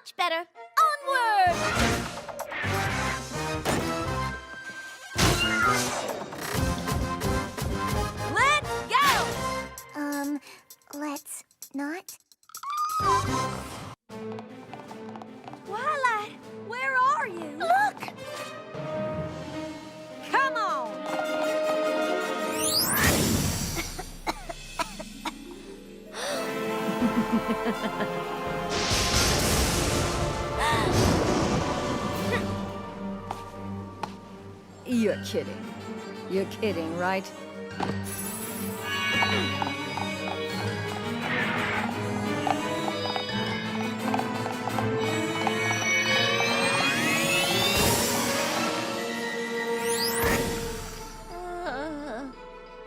much better. Onward! Let's go! Let's not? Twilight, where are you? Look! Come on! You're kidding. You're kidding, right?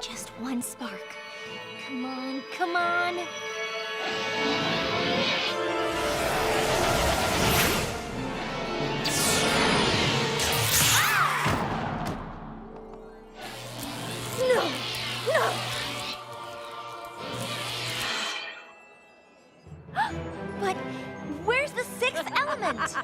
Just one spark. Come on, come on! No! No! But where's the sixth element?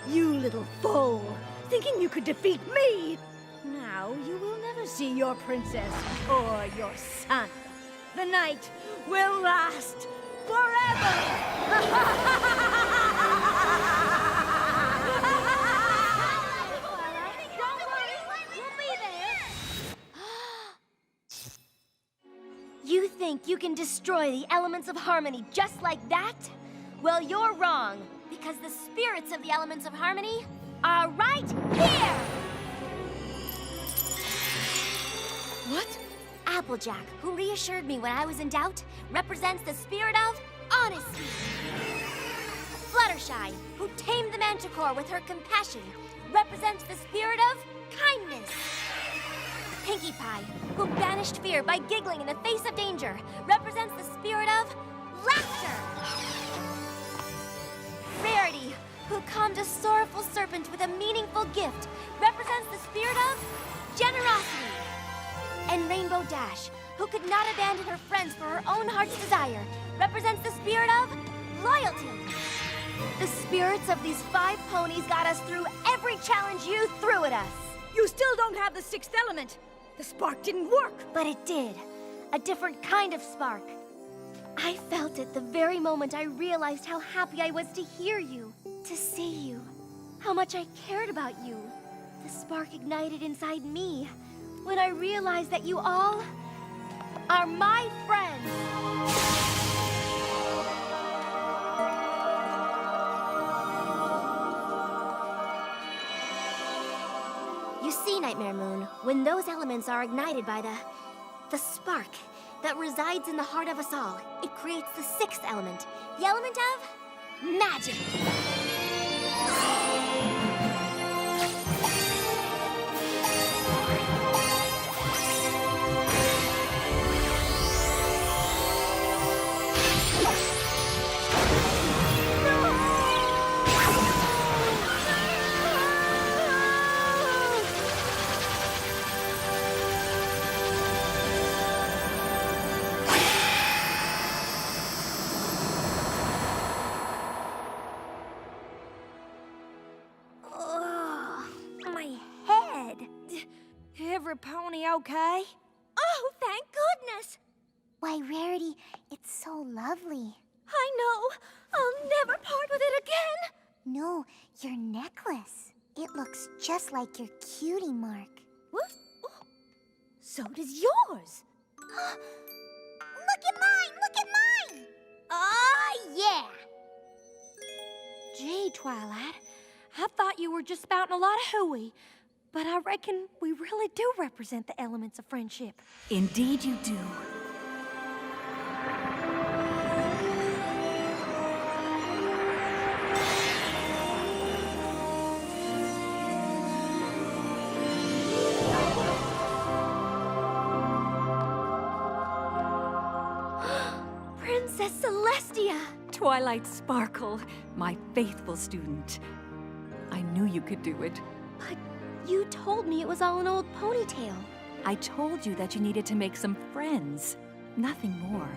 You little fool! Thinking you could defeat me! Now you will never see your princess or your son. The night will last Don't worry, we'll be there. You think you can destroy the elements of harmony just like that? Well, you're wrong, because the spirits of the elements of harmony are right here! What? Applejack, who reassured me when I was in doubt, represents the spirit of honesty. Fluttershy, who tamed the manticore with her compassion, represents the spirit of kindness. Pinkie Pie, who banished fear by giggling in the face of danger, represents the spirit of laughter. Rarity, who calmed a sorrowful serpent with a meaningful gift, represents the spirit of generosity. And Rainbow Dash, who could not abandon her friends for her own heart's desire, represents the spirit of loyalty. The spirits of these 5 ponies got us through every challenge you threw at us. You still don't have the sixth element. The spark didn't work. But it did. A different kind of spark. I felt it the very moment I realized how happy I was to hear you, to see you, how much I cared about you. The spark ignited inside me when I realized that you all are my friends. You see, Nightmare Moon, when those elements are ignited by the spark that resides in the heart of us all, it creates the sixth element, the element of magic. Every pony okay? Oh, thank goodness! Why, Rarity, it's so lovely. I know. I'll never part with it again. No, your necklace. It looks just like your cutie mark. What? Oh, so does yours. Look at mine! Look at mine! Oh, yeah! Gee, Twilight, I thought you were just spouting a lot of hooey. But I reckon we really do represent the elements of friendship. Indeed you do. Princess Celestia! Twilight Sparkle, my faithful student. I knew you could do it. But you told me it was all an old ponytail. I told you that you needed to make some friends. Nothing more.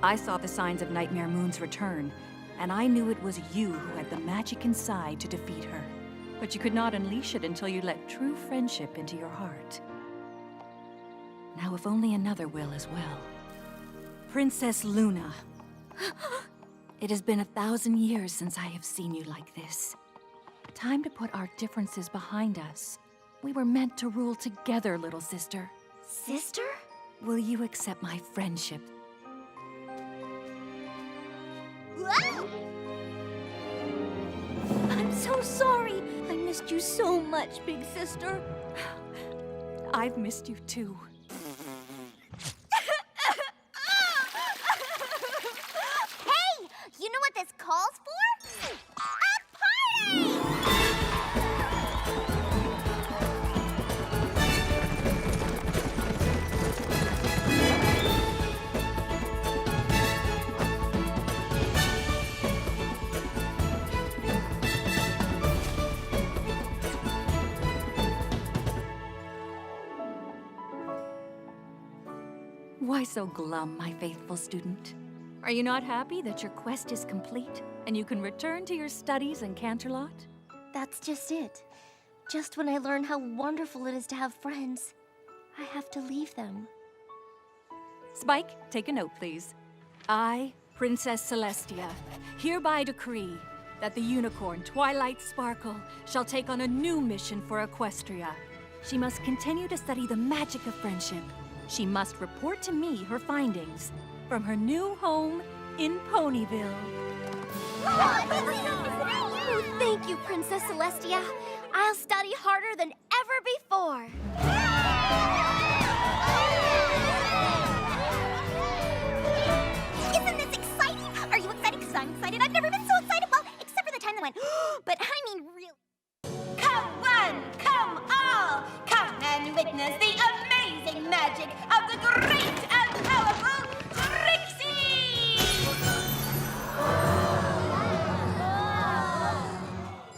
I saw the signs of Nightmare Moon's return, and I knew it was you who had the magic inside to defeat her. But you could not unleash it until you let true friendship into your heart. Now, if only another will as well. Princess Luna. It has been 1,000 years since I have seen you like this. Time to put our differences behind us. We were meant to rule together, little sister. Sister? Will you accept my friendship? Whoa! I'm so sorry. I missed you so much, big sister. I've missed you too. Hey! You know what this calls for? A party! Why so glum, my faithful student? Are you not happy that your quest is complete and you can return to your studies in Canterlot? That's just it. Just when I learn how wonderful it is to have friends, I have to leave them. Spike, take a note, please. I, Princess Celestia, hereby decree that the unicorn Twilight Sparkle shall take on a new mission for Equestria. She must continue to study the magic of friendship. She must report to me her findings from her new home in Ponyville. Oh, thank you, Princess Celestia. I'll study harder than ever before. Isn't this exciting? Are you excited? Because I'm excited. I've never been so excited. Well, except for the time that went, but I mean really. Come one, come all, come and witness the amazing magic of the great and powerful Trixie!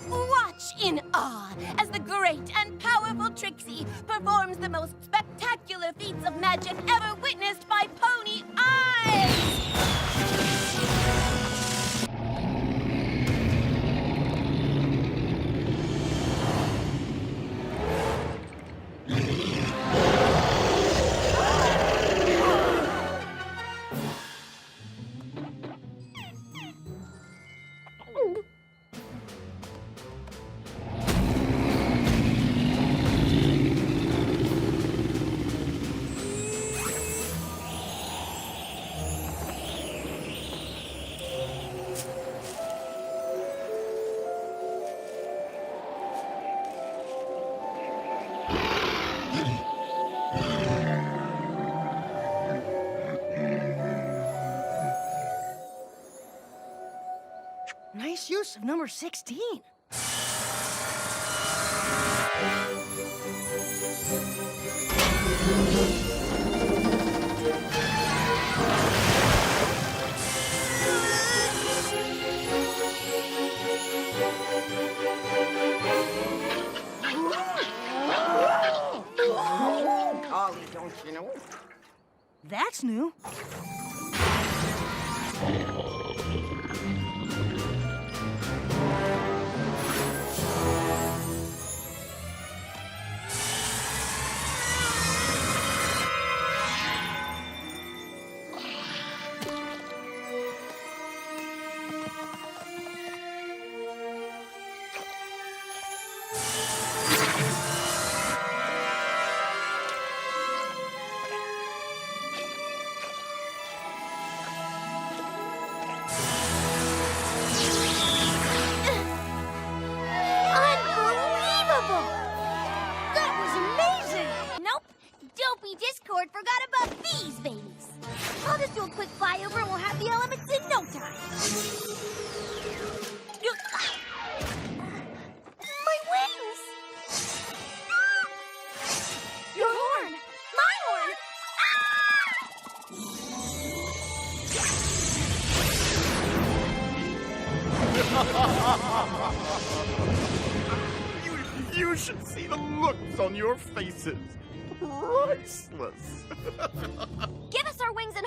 Watch in awe as the great and powerful Trixie performs the most spectacular feats of magic ever witnessed by pony eyes! Nice use of number 16. Ollie, don't you know? That's new. Discord forgot about these babies. I'll just do a quick flyover and we'll have the elements in no time. My wings! Your horn! My horn! You should see the looks on your faces. Priceless. Give us our wings and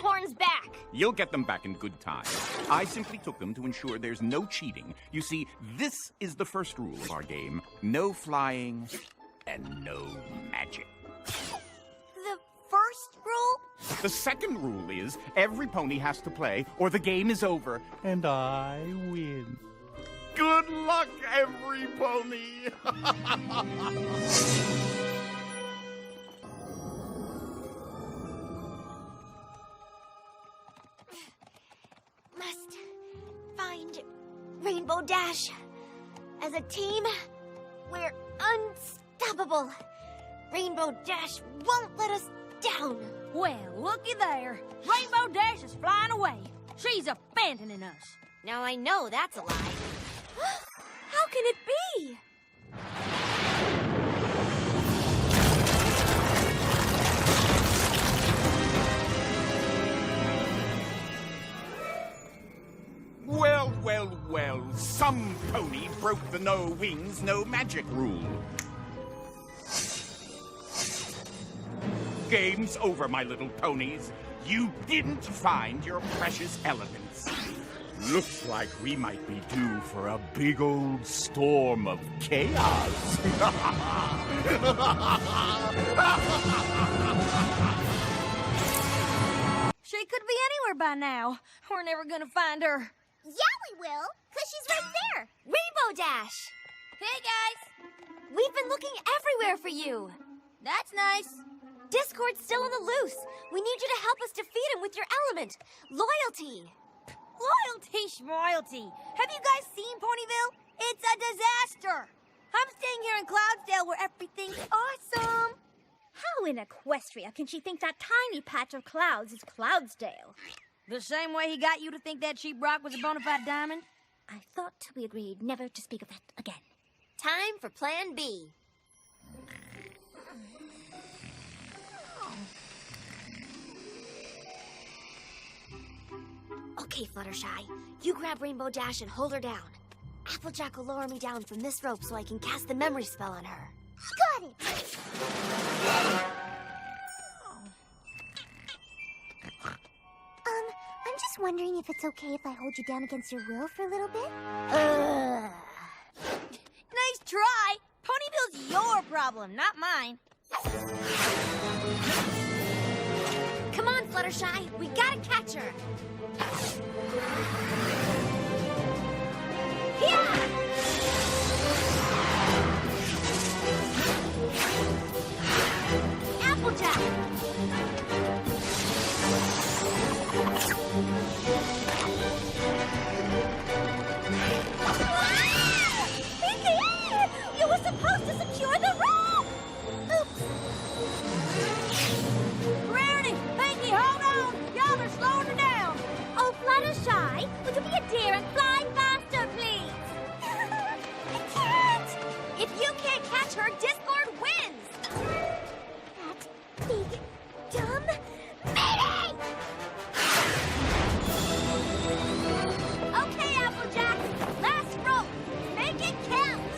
You'll get them back in good time. I simply took them to ensure there's no cheating. You see, this is the first rule of our game. No flying and no magic. The first rule? The second rule is every pony has to play or the game is over and I win. Good luck, every pony! Must find Rainbow Dash. As a team, we're unstoppable. Rainbow Dash won't let us down. Well, looky there. Rainbow Dash is flying away. She's abandoning us. Now I know that's a lie. How can it be? Well, well, well, some pony broke the no wings, no magic rule. Game's over, my little ponies. You didn't find your precious elements. Looks like we might be due for a big old storm of chaos. She could be anywhere by now. We're never gonna find her. Yeah, we will, 'cause she's right there. Rainbow Dash. Hey, guys. We've been looking everywhere for you. That's nice. Discord's still on the loose. We need you to help us defeat him with your element, loyalty. Loyalty schmoyalty. Have you guys seen Ponyville? It's a disaster. I'm staying here in Cloudsdale where everything's awesome. How in Equestria can she think that tiny patch of clouds is Cloudsdale? The same way he got you to think that sheep rock was a bona fide diamond? I thought we agreed never to speak of that again. Time for Plan B. Okay, Fluttershy. You grab Rainbow Dash and hold her down. Applejack will lower me down from this rope so I can cast the memory spell on her. Got it! I'm just wondering if it's okay if I hold you down against your will for a little bit? Nice try. Ponyville's your problem, not mine. Come on, Fluttershy. We gotta catch her. Applejack! You were supposed to secure the rope! Oops. Rarity, Pinky, hold on. Y'all are slowing her down. Oh, Fluttershy, would you be a dear and fly faster, please? I can't! If you can't catch her, Discord wins! That big, dumb meeting! Okay, Applejack, last rope. Make it count!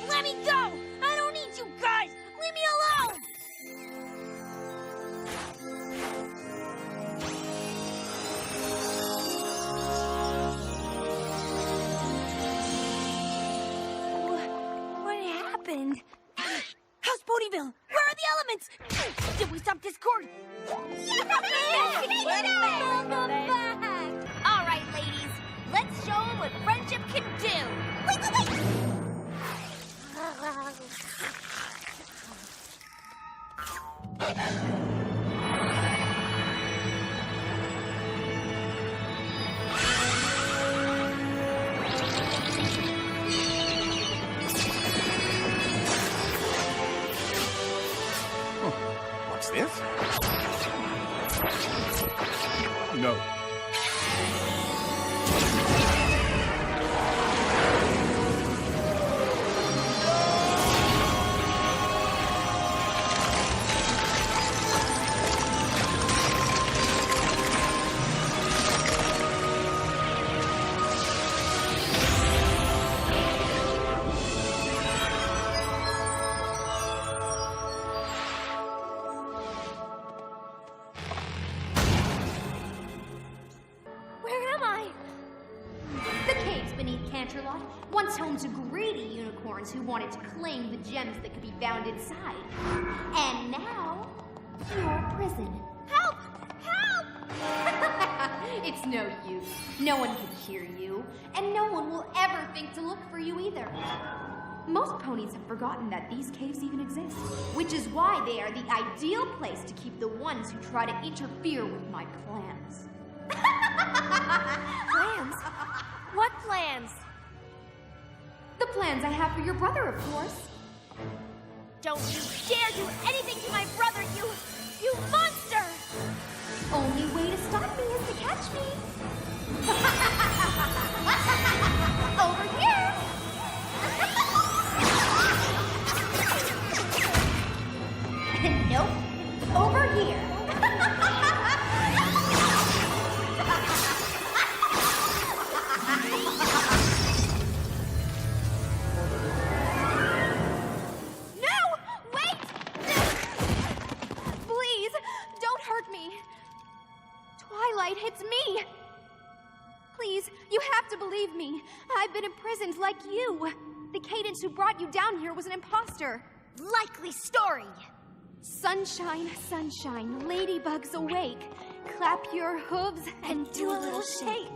Let me go! I don't need you guys! Leave me alone! am I? The caves beneath Canterlot, once home to greedy unicorns who wanted to claim the gems that could be found inside. And now, your prison. Help! Help! It's no use. No one can hear you, and no one will ever think to look for you either. Most ponies have forgotten that these caves even exist, which is why they are the ideal place to keep the ones who try to interfere with my plans. Plans? What plans? The plans I have for your brother, of course. Don't you dare do anything to my brother, you monster! Only way to stop me is to catch me. Over here! Nope. Over here. No! Wait! Please, don't hurt me. Twilight, it's me. Please, you have to believe me. I've been imprisoned like you. The Cadence who brought you down here was an imposter. Likely story. Sunshine, sunshine, ladybugs awake. Clap your hooves and do a little shake.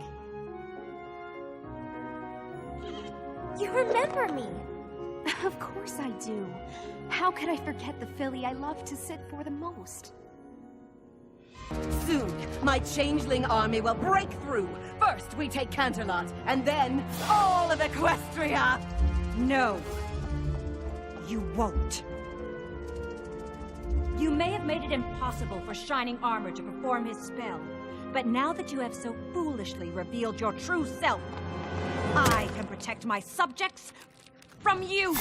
You remember me. Of course I do. How could I forget the filly I love to sit for the most? Soon, my changeling army will break through. First, we take Canterlot, and then all of Equestria! No. You won't. You may have made it impossible for Shining Armor to perform his spell, but now that you have so foolishly revealed your true self, I can protect my subjects from you!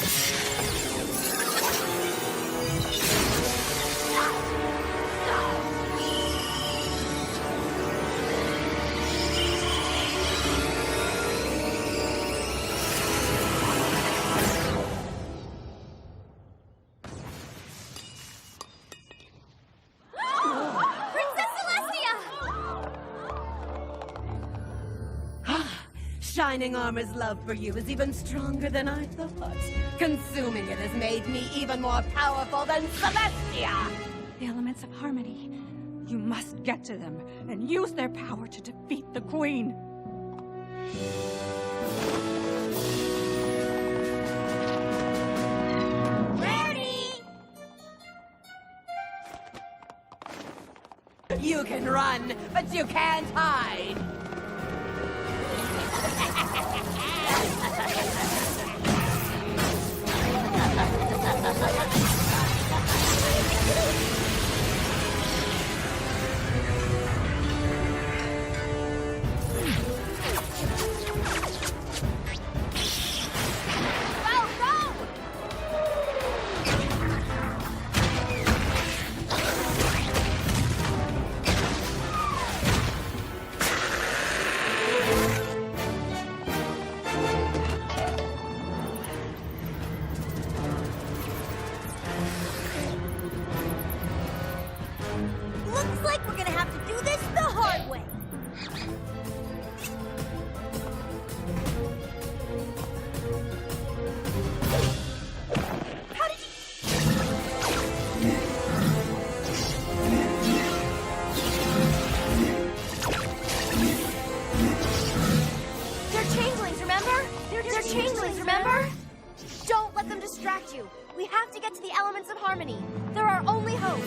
Shining Armor's love for you is even stronger than I thought. Consuming it has made me even more powerful than Celestia! The elements of harmony. You must get to them and use their power to defeat the Queen. Ready! You can run, but you can't hide! Looks like we're gonna have to do this the hard way. How did They're changelings, remember? They're changelings, remember? Don't let them distract you. We have to get to the elements of harmony. They're our only hope.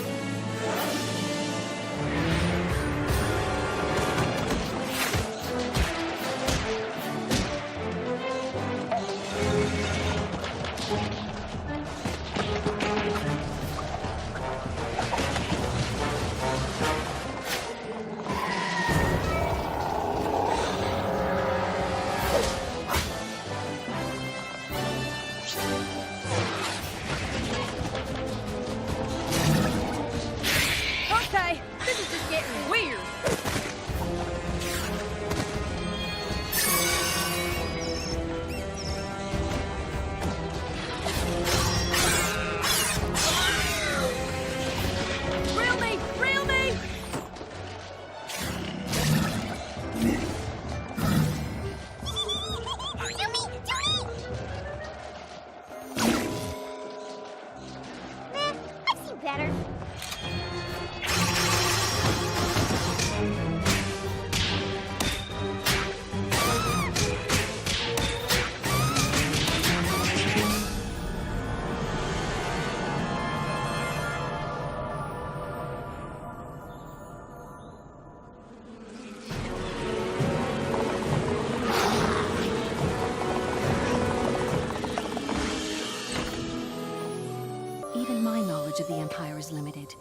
knowledge of the Empire is limited.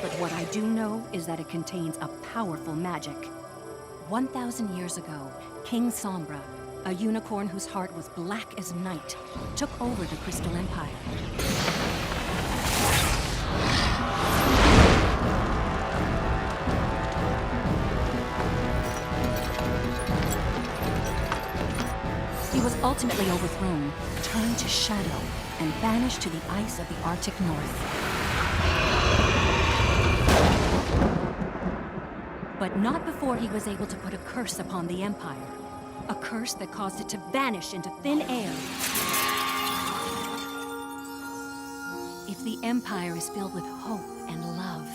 But what I do know is that it contains a powerful magic. 1,000 years ago, King Sombra, a unicorn whose heart was black as night, took over the Crystal Empire. He was ultimately overthrown, turned to shadow, and banished to the ice of the Arctic North. But not before he was able to put a curse upon the Empire. A curse that caused it to vanish into thin air. If the Empire is filled with hope and love,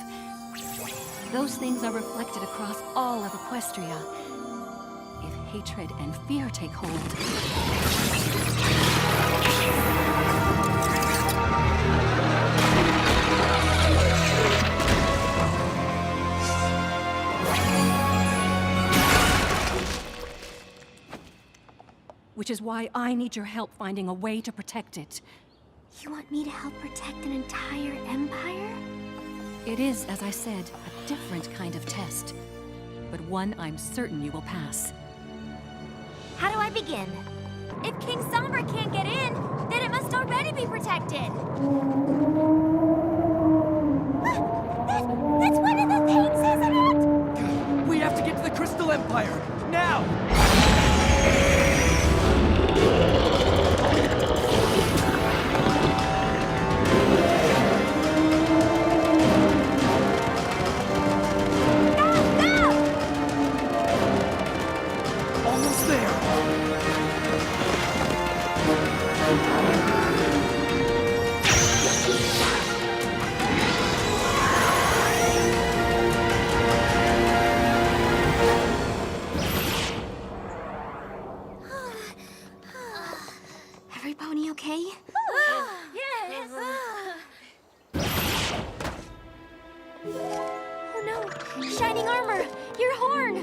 those things are reflected across all of Equestria. If hatred and fear take hold, which is why I need your help finding a way to protect it. You want me to help protect an entire empire? It is, as I said, a different kind of test, but one I'm certain you will pass. How do I begin? If King Sombra can't get in, then it must already be protected. That's one of the things, isn't it? We have to get to the Crystal Empire, now! Almost there! Every pony okay? Yes! Oh no! Shining armor! Your horn!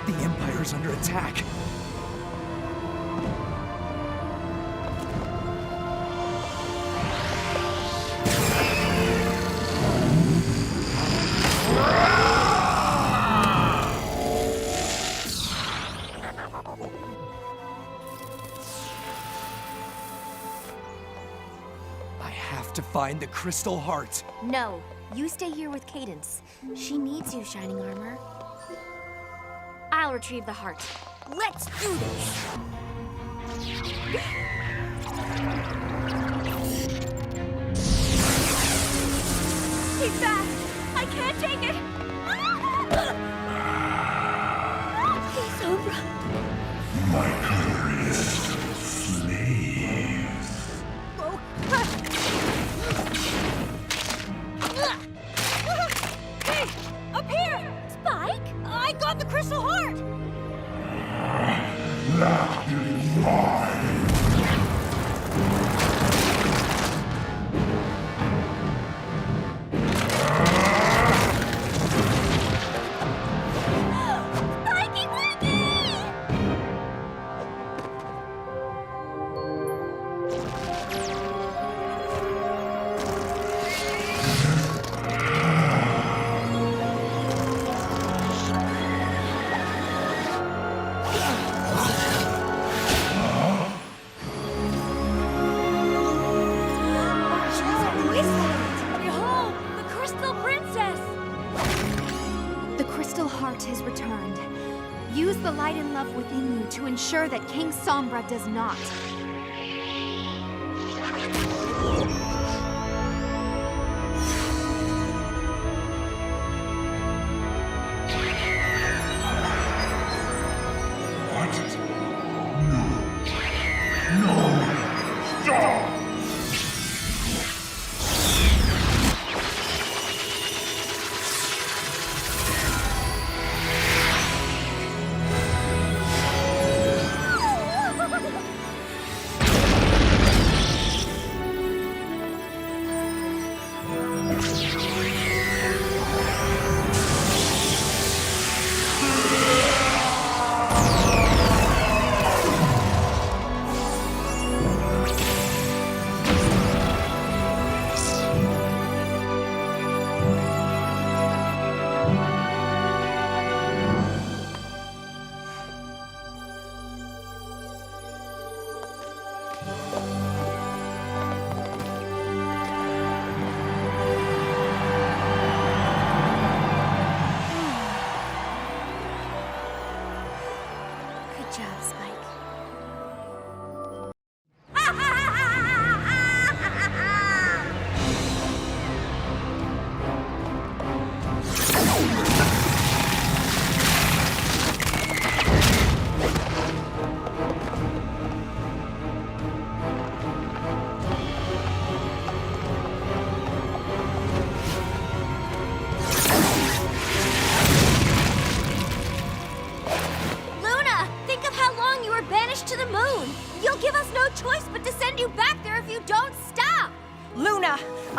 The Empire's under attack. I have to find the Crystal Heart. No, you stay here with Cadence. She needs you, Shining Armor. I'll retrieve the heart. Let's do this! He's back! I can't take it! Sombra! My glorious slaves. Hey! Up here! Spike? I got the Crystal Heart! That is mine. Spikey Wiggy! Behold, the Crystal Princess! The Crystal Heart has returned. Use the light and love within you to ensure that King Sombra does not. What? No. No. Stop!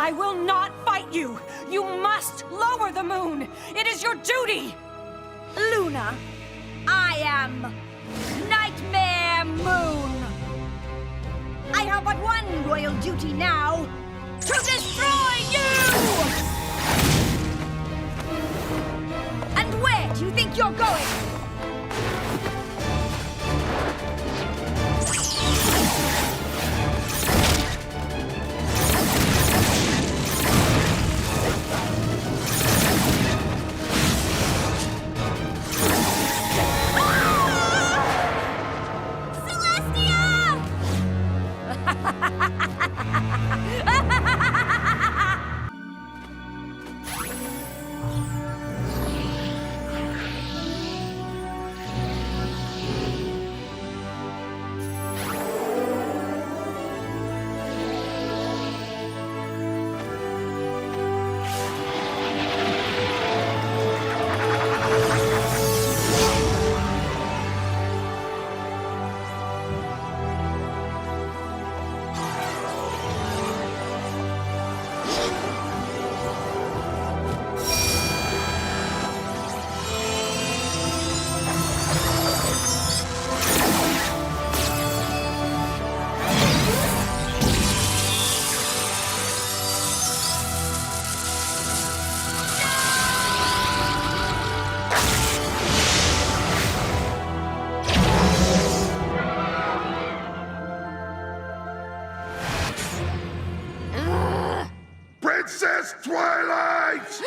I will not fight you! You must lower the moon! It is your duty! Luna, I am Nightmare Moon. I have but one royal duty now: to destroy you! And where do you think you're going? Princess Twilight!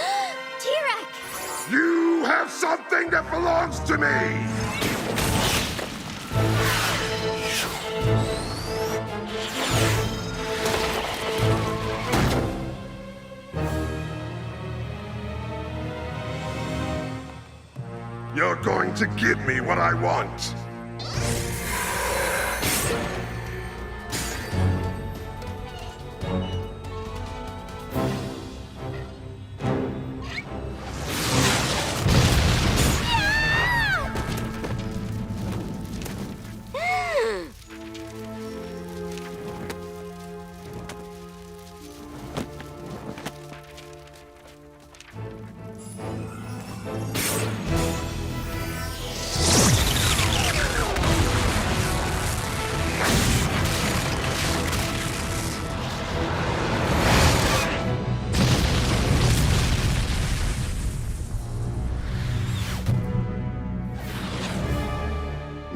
T-Rex! You have something that belongs to me! You're going to give me what I want.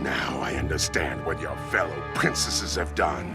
Now I understand what your fellow princesses have done.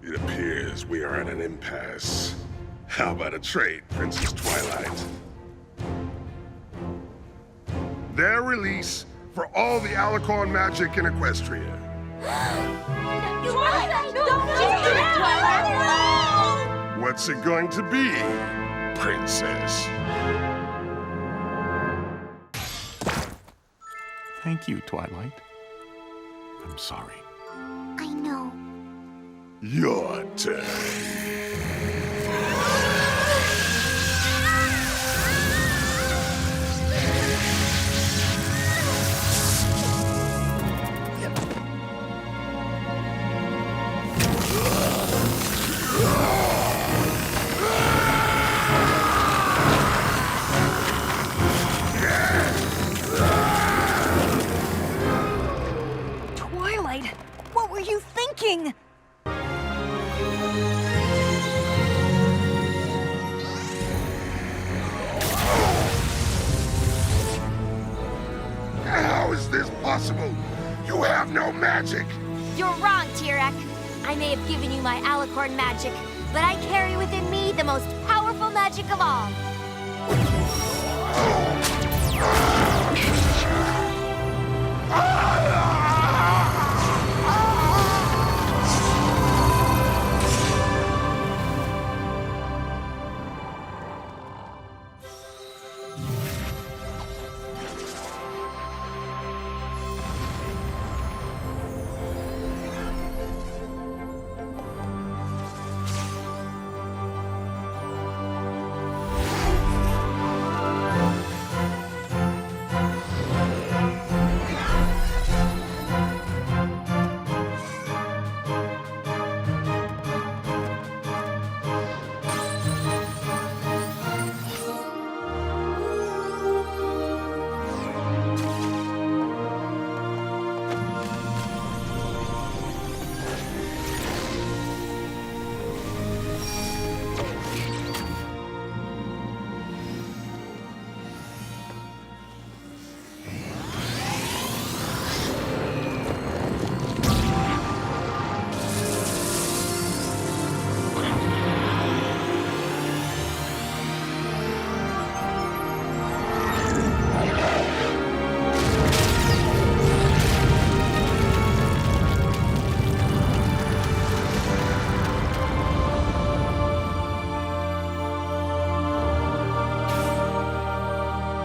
It appears we are at an impasse. How about a trade, Princess Twilight? Their release for all the Alicorn magic in Equestria. What's it going to be, Princess? Thank you, Twilight. I'm sorry. I know. Your turn. How is this possible? You have no magic! You're wrong, Tirek. I may have given you my alicorn magic, but I carry within me the most powerful magic of all.